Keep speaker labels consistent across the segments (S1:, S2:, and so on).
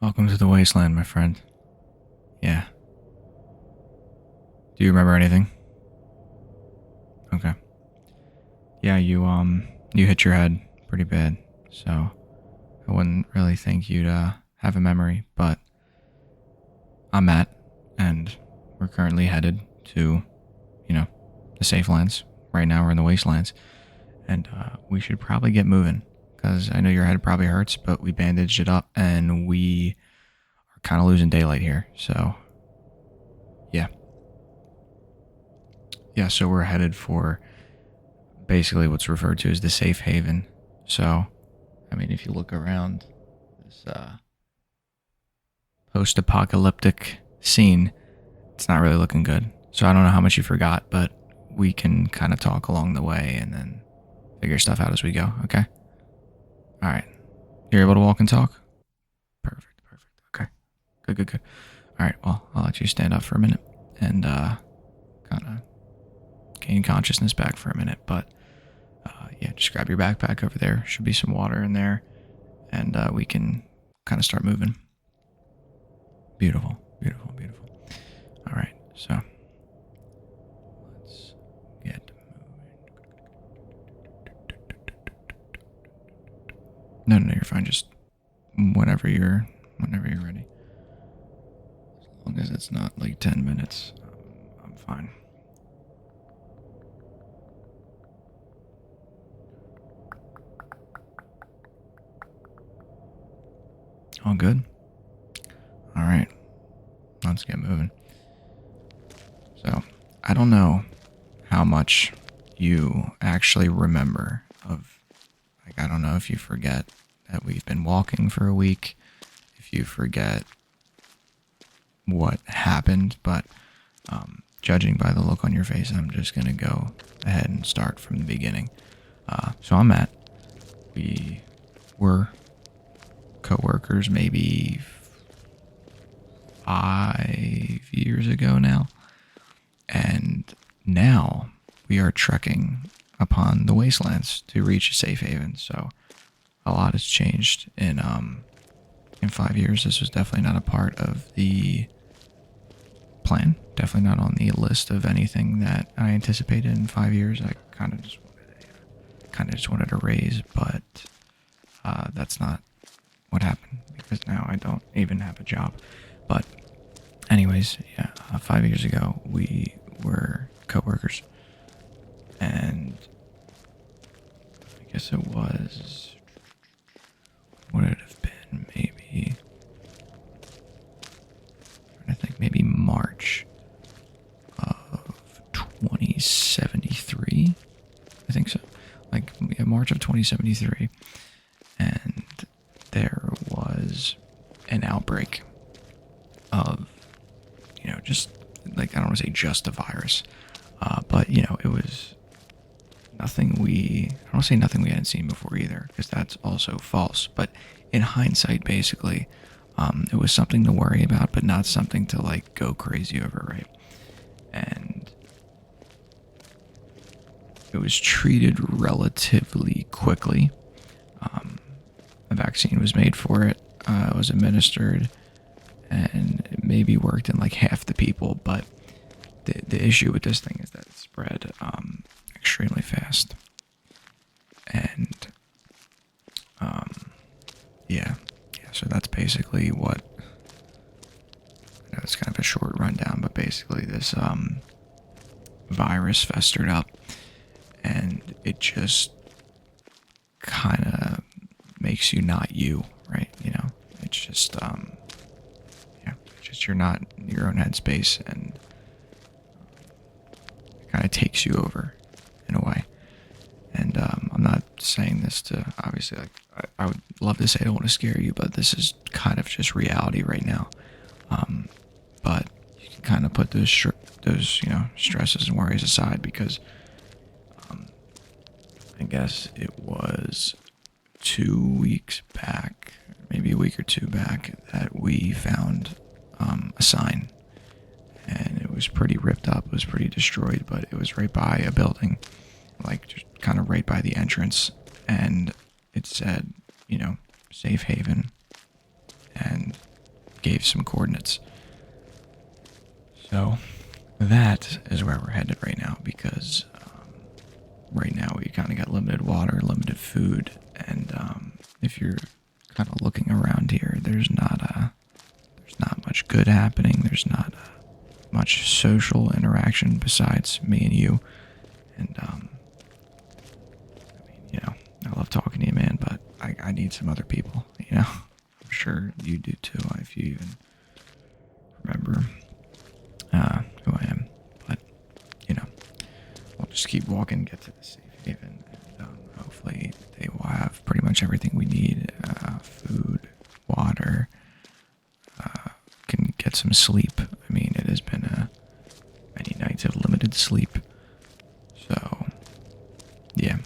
S1: Welcome to the Wasteland, my friend. Yeah. Do you remember anything? Okay. Yeah, you hit your head pretty bad, so I wouldn't really think you'd have a memory, but I'm Matt, and we're currently headed to, you know, the Safelands. Right now we're in the Wastelands, and we should probably get moving, because I know your head probably hurts, but we bandaged it up, and we are kind of losing daylight here, so yeah. Yeah, so we're headed for basically what's referred to as the safe haven. So, I mean, if you look around this post apocalyptic scene, it's not really looking good. So, I don't know how much you forgot, but we can kind of talk along the way and then figure stuff out as we go, okay? All right. You're able to walk and talk? Perfect, perfect. Okay. Good, good, good. All right, well, I'll let you stand up for a minute and kind of gain consciousness back for a minute, but yeah, just grab your backpack over there. Should be some water in there, and we can kind of start moving. Beautiful, beautiful, beautiful. All right, so let's get moving. No, no, you're fine. Just whenever you're ready. As long as it's not like 10 minutes, I'm fine. All good. All right, let's get moving. So, I don't know how much you actually remember of, like, I don't know if you forget that we've been walking for a week, if you forget what happened, but judging by the look on your face, I'm just going to go ahead and start from the beginning. So I'm Matt. We were co-workers maybe 5 years ago now. And now we are trekking upon the wastelands to reach a safe haven. So a lot has changed in 5 years. This was definitely not a part of the plan. Definitely not on the list of anything that I anticipated in 5 years. I kind of just wanted a raise, but that's not what happened because now I don't even have a job. But anyways, yeah, 5 years ago we were coworkers, and I guess it was, what would it have been? Maybe, I think maybe March of 2073. I think so. Like, yeah, March of 2073, and there was an outbreak of, just like, I don't want to say just a virus, but it was nothing I don't want to say nothing we hadn't seen before either, because that's also false. But in hindsight, basically, it was something to worry about, but not something to like go crazy over, right? And it was treated relatively quickly. A vaccine was made for it. It was administered, and it maybe worked in like half the people. But the issue with this thing is that it spread extremely fast. And yeah, so that's basically what. I know it's kind of a short rundown, but basically this virus festered up, and it just kind of makes you not you, right? It's just yeah, it's just you're not in your own headspace, and it kind of takes you over in a way. And I'm not saying this to, obviously, like, I would love to say I don't want to scare you, but this is kind of just reality right now. But you can kind of put those stresses and worries aside, because I guess it was 2 weeks back, maybe a week or two back, that we found a sign, and it was pretty ripped up. It was pretty destroyed, but it was right by a building, like just kind of right by the entrance, and it said, safe haven, and gave some coordinates. So that is where we're headed right now, because right now we kind of got limited water, limited food, and if you're kind of looking around here, there's not much good happening. There's not much social interaction besides me and you. And I mean, I love talking to you, man, but I need some other people. I'm sure you do too, if you even remember who I am. But we'll just keep walking, get to the safe haven, and hopefully they will have pretty much everything we need: food, water. Can get some sleep. I mean, it has been many nights of limited sleep. So, yeah.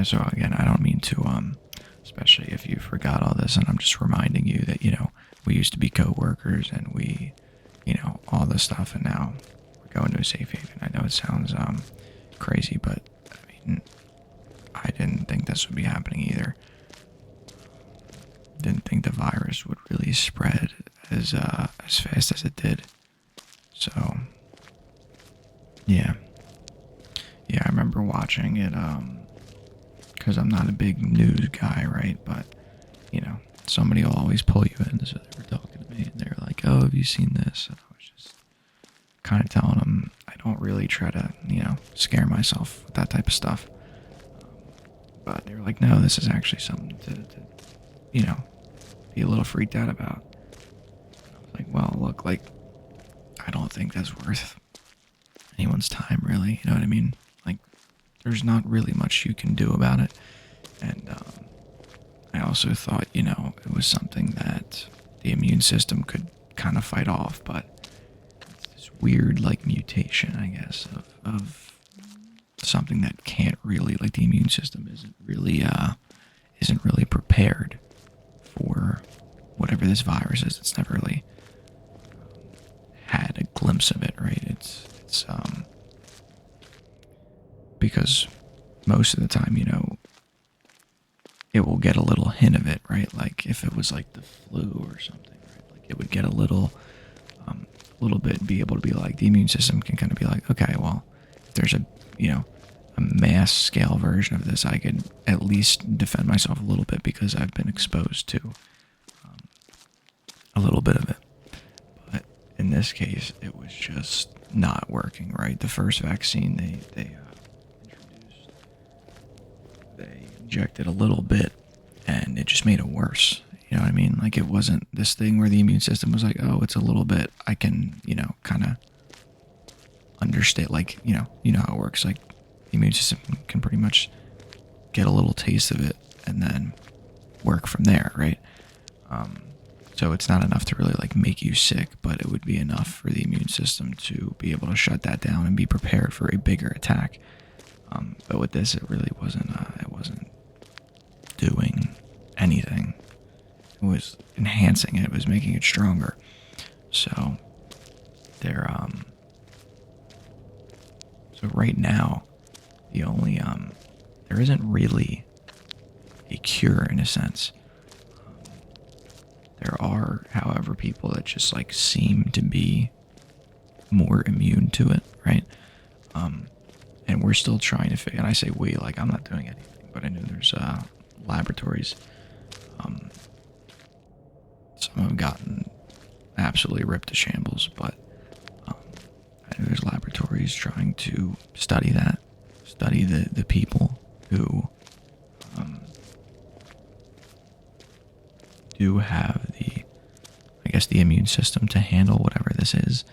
S1: So again, I don't mean to, especially if you forgot all this, and I'm just reminding you that, we used to be co-workers, and we, all this stuff, and now we're going to a safe haven. I know it sounds, crazy, but, I mean, I didn't think this would be happening either. Didn't think the virus would really spread as fast as it did. So, yeah, I remember watching it, because I'm not a big news guy, right? But, somebody will always pull you in. So they were talking to me, and they were like, "Oh, have you seen this?" And I was just kind of telling them I don't really try to, scare myself with that type of stuff. But they were like, "No, this is actually something to be a little freaked out about." And I was like, "Well, look, I don't think that's worth anyone's time, really. You know what I mean? There's not really much you can do about it." And I also thought, it was something that the immune system could kind of fight off, but it's this weird, mutation, I guess, of something that can't really, the immune system isn't really prepared for whatever this virus is. It's never really had a glimpse of it, right? It's because most of the time, it will get a little hint of it, right? Like if it was the flu or something, right? It would get a little bit, be able to be the immune system can kind of be okay, well, if there's a mass scale version of this, I could at least defend myself a little bit because I've been exposed to a little bit of it. But in this case, it was just not working, right? The first vaccine they introduced, they injected a little bit, and it just made it worse. You know what I mean? It wasn't this thing where the immune system was oh, it's a little bit, I can, kind of understand, you know how it works. The immune system can pretty much get a little taste of it and then work from there, right? So it's not enough to really make you sick, but it would be enough for the immune system to be able to shut that down and be prepared for a bigger attack. But with this, it really wasn't. It wasn't doing anything. It was enhancing it. It was making it stronger. So So right now, the only there isn't really a cure in a sense. There are, however, people that just seem to be more immune to it, right? And we're still trying to figure. And I say we, I'm not doing anything, but I know there's laboratories. Some have gotten absolutely ripped to shambles, but I know there's laboratories trying to study that, study the people who do have the immune system to handle whatever this is.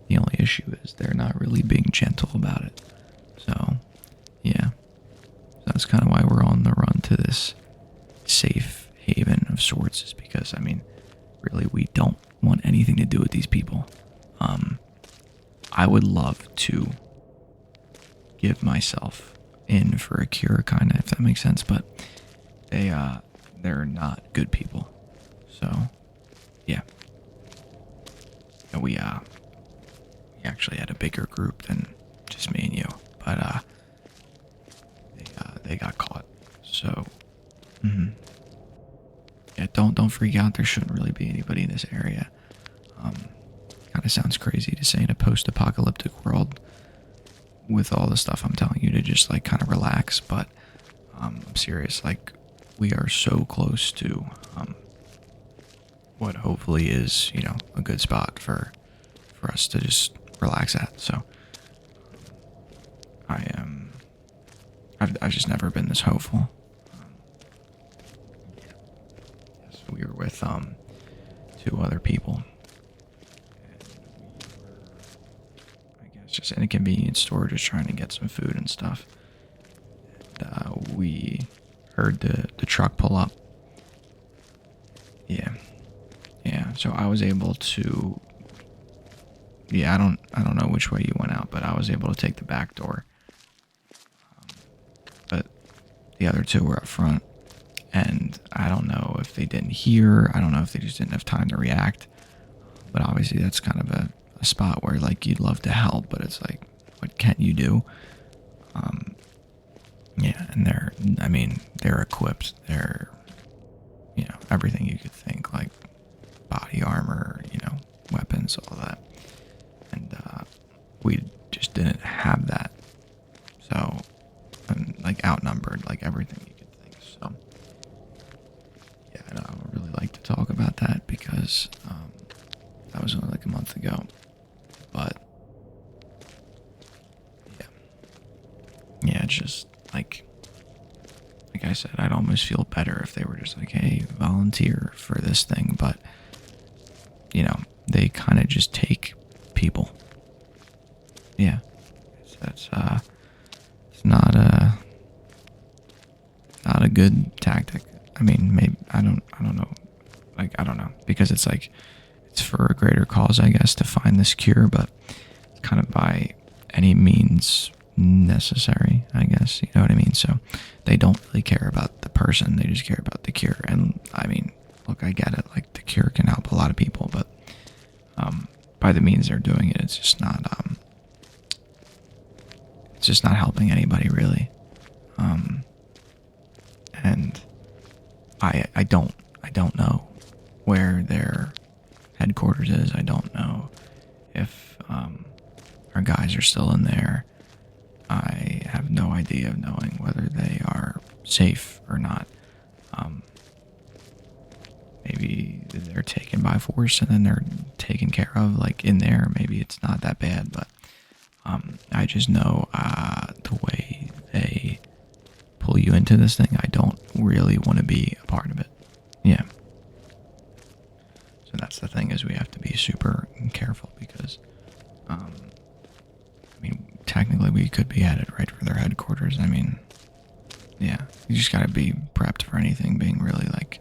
S1: The only issue is they're not really being gentle about it. So, yeah. That's kind of why we're on the run to this safe haven of sorts, is because, really, we don't want anything to do with these people. I would love to give myself in for a cure, kind of, if that makes sense, but they're not good people. So, yeah. And we actually had a bigger group than just me and you, but they got caught. So, yeah, Yeah, don't freak out. There shouldn't really be anybody in this area. Um, Kind of sounds crazy to say in a post-apocalyptic world with all the stuff I'm telling you to just like kind of relax, but I'm serious. Like we are so close to what hopefully is a good spot for us to just relax at. So I am. I've just never been this hopeful. Yes, we were with two other people. I guess just in a convenience store, just trying to get some food and stuff. And we heard the truck pull up. Yeah, yeah. So I was able to. Yeah, I don't know which way you went out, but I was able to take the back door. But the other two were up front, and I don't know if they didn't hear. I don't know if they just didn't have time to react. But obviously, that's kind of a spot where like you'd love to help, but it's like, what can you do? Yeah, and they're equipped. They're everything you could think, like body armor, weapons, all that. And we just didn't have that. So, and like outnumbered, like everything you could think. So, yeah, I would really like to talk about that because that was only like a month ago. But yeah, it's just like I said, I'd almost feel better if they were just like, hey, volunteer for this thing. But they kind of just take people. Yeah, it's not a good tactic. I mean, maybe I don't know. Like I don't know, because it's like it's for a greater cause, I guess, to find this cure, but it's kind of by any means necessary, I guess. You know what I mean? So they don't really care about the person; they just care about the cure. And I mean, look, I get it. Like the cure can help a lot of people, but by the means they're doing it, it's just not helping anybody really. And I don't know where their headquarters is. I don't know if our guys are still in there. I have no idea of knowing whether they are safe or not. Maybe they're taken by force and then they're taken care of, like in there. Maybe it's not that bad, but I just know the way they pull you into this thing, I don't really want to be a part of it. Yeah. So that's the thing, is we have to be super careful because, I mean, technically we could be headed right for their headquarters. I mean, yeah, you just gotta be prepped for anything being really like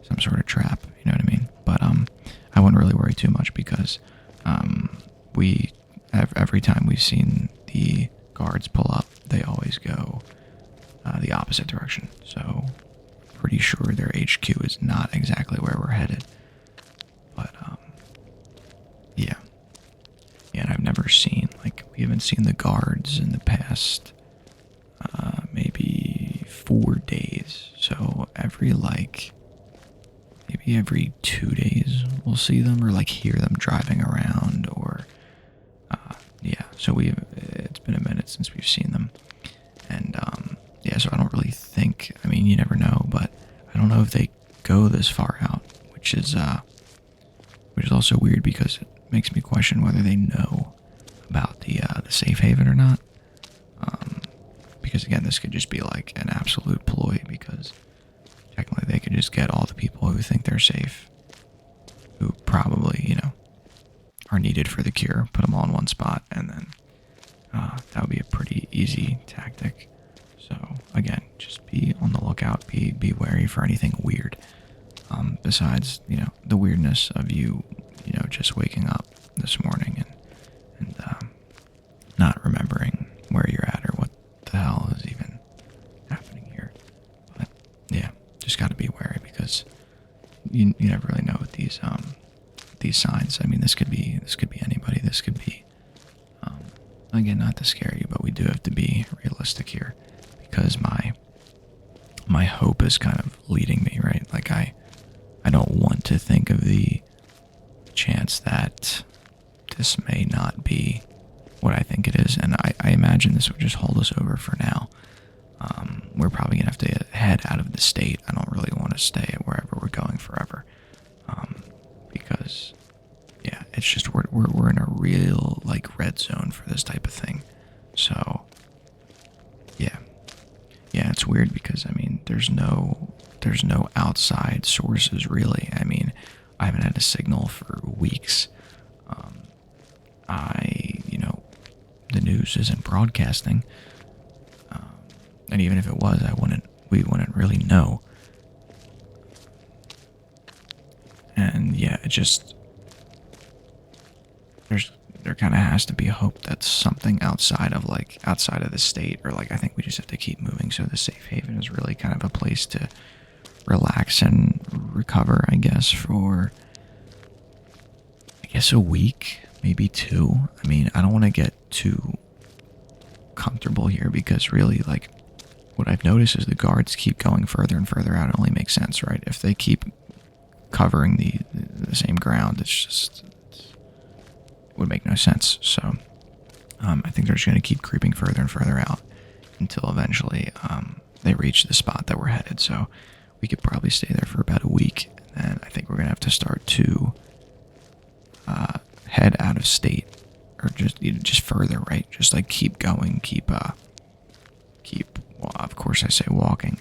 S1: some sort of trap, you know what I mean? But I wouldn't really worry too much because every time we've seen the guards pull up, they always go the opposite direction. So pretty sure their HQ is not exactly where we're headed. But yeah. Yeah, and I've never seen, like, we haven't seen the guards in the past maybe 4 days. So maybe every 2 days we'll see them, or like hear them driving around, or yeah. So it's been a minute since we've seen them, and yeah. So I don't really think. I mean, you never know, but I don't know if they go this far out, which is also weird because it makes me question whether they know about the safe haven or not. Because again, this could just be like an absolute ploy, because technically they could just get all the people who think they're safe, who probably, are needed for the cure, put them all in one spot, and then that would be a pretty easy tactic. So again, just be on the lookout, be wary for anything weird. Besides, the weirdness of you, just waking up this morning and not remembering where you're at or what the hell is even happening here. But yeah, just got to be wary, because you never really know with these signs. I mean, this could be anybody. This could be again, not to scare you, but we do have to be realistic here, because my hope is kind of leading me, right? Like I don't want to think of the chance that this may not be what I think it is, and I imagine this would just hold us over for now. We're probably gonna have to head out of the state. I don't really want to stay wherever we're going forever, because yeah, it's just we're in a real like red zone for this type of thing. So yeah, it's weird because I mean there's no outside sources really. I mean I haven't had a signal for weeks. The news isn't broadcasting, and even if it was, we wouldn't really know. And yeah, it just there kind of has to be a hope that something outside of the state, or like I think we just have to keep moving. So the safe haven is really kind of a place to relax and recover, I guess, for a week, maybe 2. I mean, I don't want to get too comfortable here because really, like, what I've noticed is the guards keep going further and further out. It only makes sense, right? If they keep covering the same ground, it would make no sense. So I think they're just going to keep creeping further and further out until eventually they reach the spot that we're headed. So we could probably stay there for about a week, and then I think we're going to have to start to head out of state, or just further, right? Just like keep going, well, of course I say walking.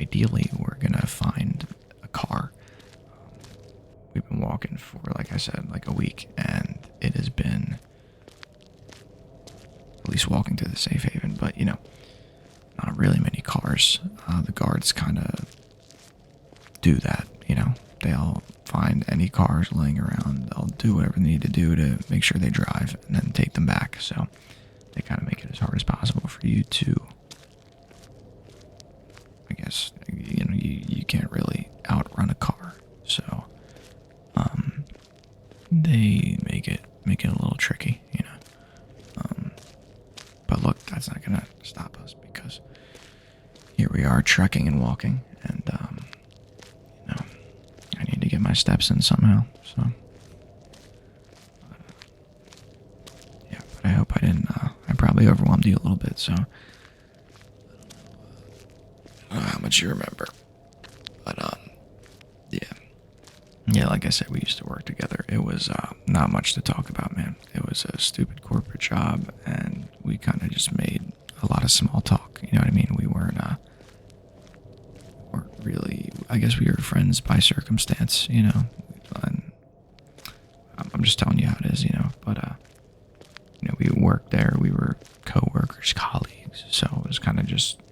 S1: Ideally, we're gonna find a car. We've been walking for, like I said, like a week, and it has been at least walking to the safe haven, but not really many cars. The guards kind of do that, they'll find any cars laying around, they'll do whatever they need to do to make sure they drive and then take them back. So they kind of make it as hard as possible for you to, I guess, you can't really outrun a car. So they make it a little tricky, but look, that's not gonna stop us because here we are trekking and walking, and I need to get my steps in somehow. So yeah, but I hope I didn't I probably overwhelmed you a little bit, so I don't know how much you remember, but yeah, like I said, we used to work together. It was not much to talk about, man. It was a stupid corporate job, and we kind of just made a lot of small talk, you know what I mean? We weren't really, I guess we were friends by circumstance, and I'm just telling you how it is, but we worked there, we were co-workers, colleagues, so it was kind of just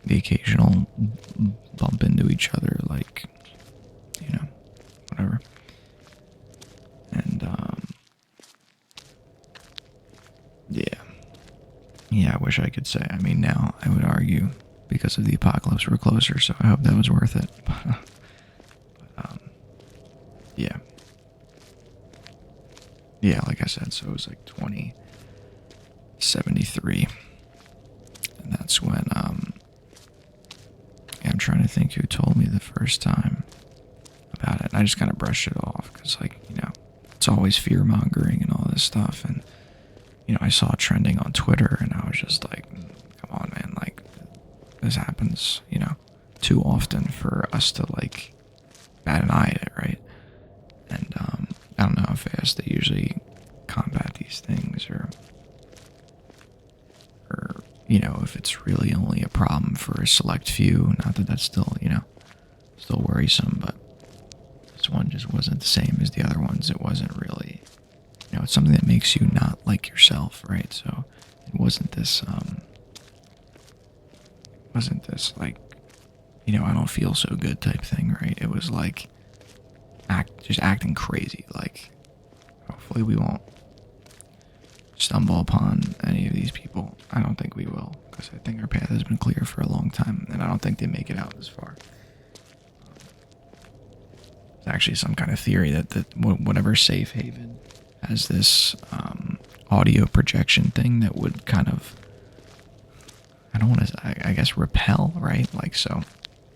S1: the occasional bump into each other, like, whatever. And yeah, I wish I could say, I mean, now I would argue because of the apocalypse we're closer, so I hope that was worth it. But yeah, like I said, so it was like 2073, and that's when I'm trying to think who told me the first time about it, and I just kind of brushed it off because, like, it's always fear mongering and all this stuff, and I saw it trending on Twitter, and I was just like, come on, man, like, this happens, too often for us to, like, bat an eye at it, right? And I don't know if as they usually combat these things, or if it's really only a problem for a select few. Not that that's still, still worrisome, but this one just wasn't the same as the other ones. It wasn't really, it's something that makes you not like yourself, right? So it wasn't this like, I don't feel so good type thing, right? It was like just acting crazy. Like, hopefully we won't stumble upon any of these people. I don't think we will, because I think our path has been clear for a long time, and I don't think they make it out this far. There's actually some kind of theory that whatever safe haven has this audio projection thing that would kind of, I don't want to, I guess, repel, right? Like, so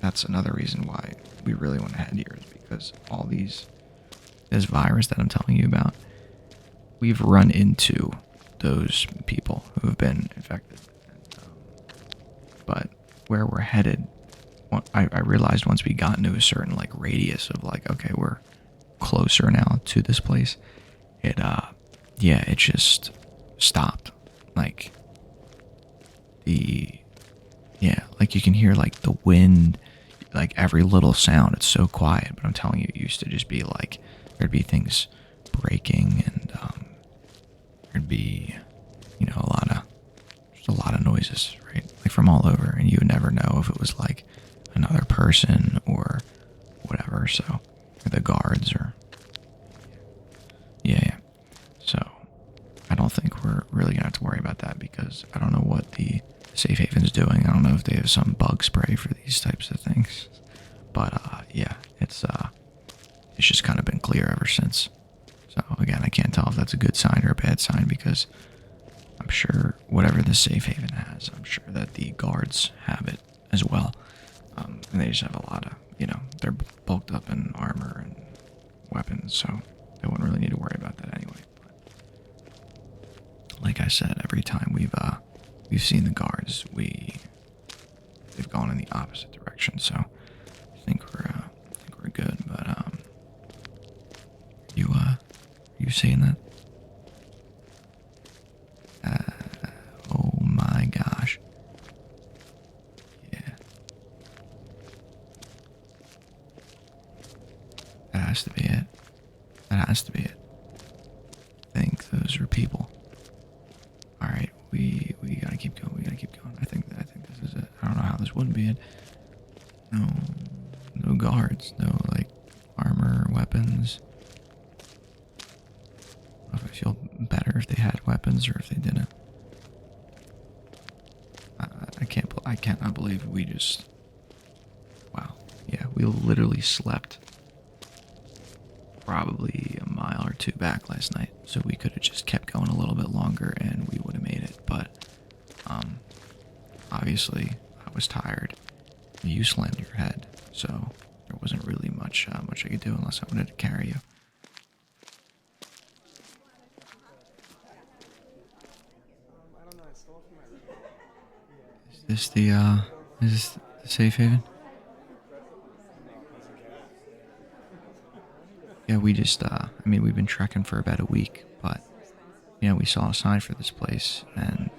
S1: that's another reason why we really want to head here, is because because all this virus that I'm telling you about, we've run into those people who have been infected. But where we're headed, I realized once we got into a certain like radius of like, okay, we're closer now to this place. It just stopped. Like the like you can hear like the wind, like every little sound. It's so quiet, but I'm telling you, it used to just be like there'd be things breaking, and there'd be just a lot of noises, right? Like from all over, and you would never know if it was like another person or whatever. So, or the guards, or yeah. So I don't think we're really gonna have to worry about that because I don't know what the Safe Haven's doing. I don't know if they have some bug spray for these types of things, but it's just kind of been clear ever since. So again, I can't tell if that's a good sign or a bad sign because I'm sure whatever the Safe Haven has, I'm sure that the guards have it as well. And they just have a lot of, they're bulked up in armor and weapons, so they wouldn't really need to worry about that anyway. But like I said, every time we've seen the guards, they've gone in the opposite direction. So I think we're good. But you seeing that? Oh my gosh. Yeah. That has to be it. That has to be it. I think those are people. Alright, we gotta keep going, I think this is it. I don't know how this wouldn't be it. No guards, no like armor, weapons. I don't know if I feel better if they had weapons or if they didn't. I cannot believe we just, wow. Yeah, we literally slept probably a mile or two back last night, so we could have just kept going a little bit longer and we would have made it. But obviously I was tired. You slammed your head, so there wasn't really much I could do unless I wanted to carry you. Is this the Safe Haven? Yeah, we just we've been trekking for about a week, but we saw a sign for this place and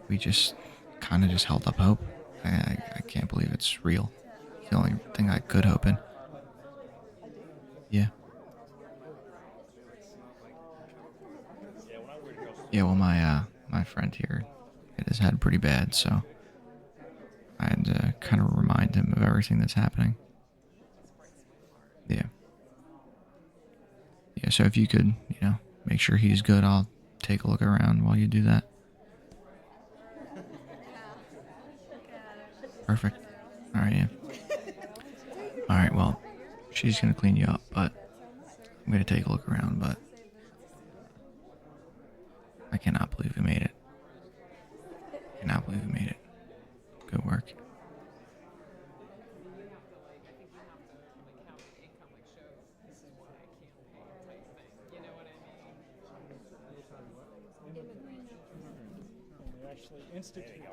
S1: we just kind of just held up hope. I can't believe it's real. It's the only thing I could hope in. Yeah. Yeah, well, my friend here hit his head pretty bad, so I had to kind of remind him of everything that's happening. Yeah. Yeah, so if you could, make sure he's good, I'll take a look around while you do that. Perfect. Alright, yeah. Alright, well, she's gonna clean you up, but I'm gonna take a look around, but I cannot believe we made it. I cannot believe we made it. Good work.
S2: Actually institute